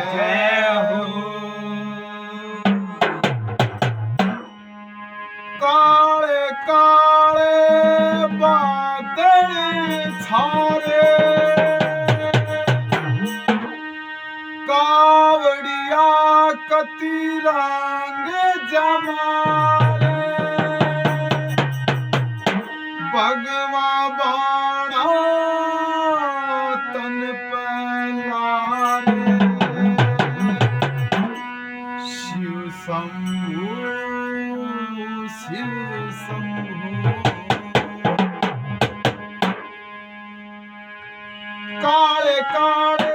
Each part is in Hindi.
जय हो। काले काले बादल छारे, कावड़िया कति रंग जमारे, भगवा बाणा तन पे लारे, शिव शंभु शिव शंभु। काले काले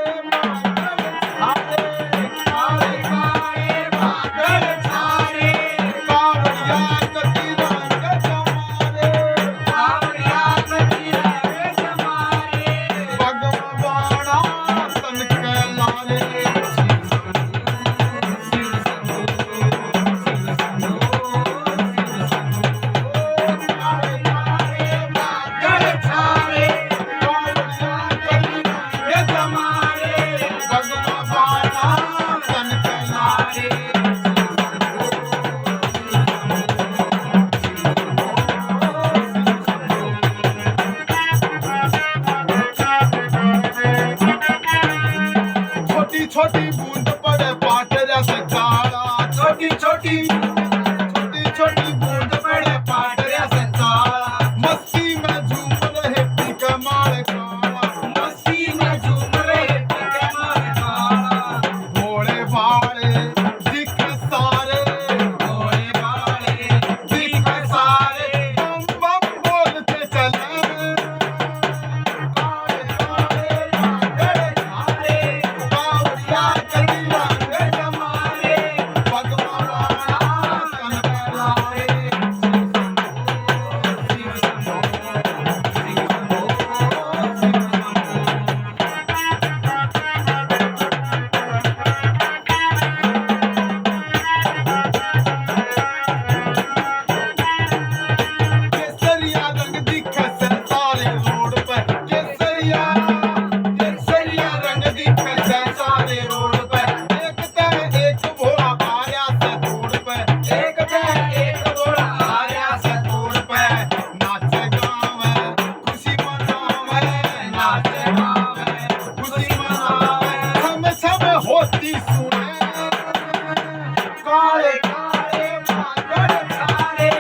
छोटी बूंद पड़े पाटरा से काला, छोटी छोटी बूंद पड़े पाटरा से काला, मस्ती में झूम रहे पीका मार काला, मस्ती में झूम रहे पीका मार काला, भोले भाले दिख सारे, भोले भाले दिख सारे, बम बम बोलते चले, काले काले बादल छाए, होती सुने, काले काले बादल छाए,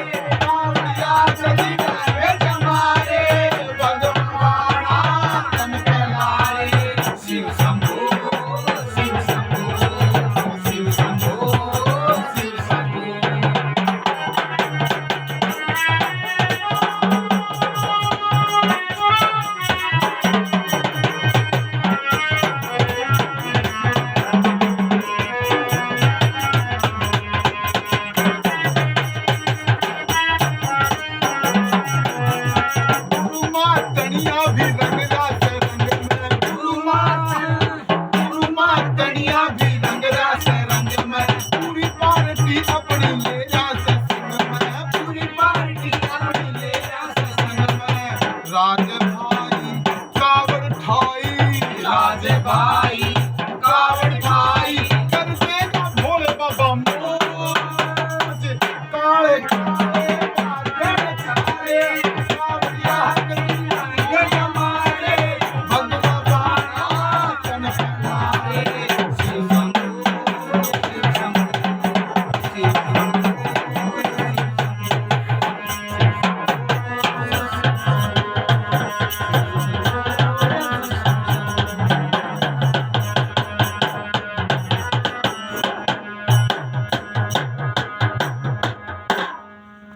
कावड़िया चली गए जमारे, भगवाना तन पे लारे, शिव शंभु शिव शंभु शिव शंभु शिव शंभु। तनिया भी रंग में, गुरु माँ तनिया भी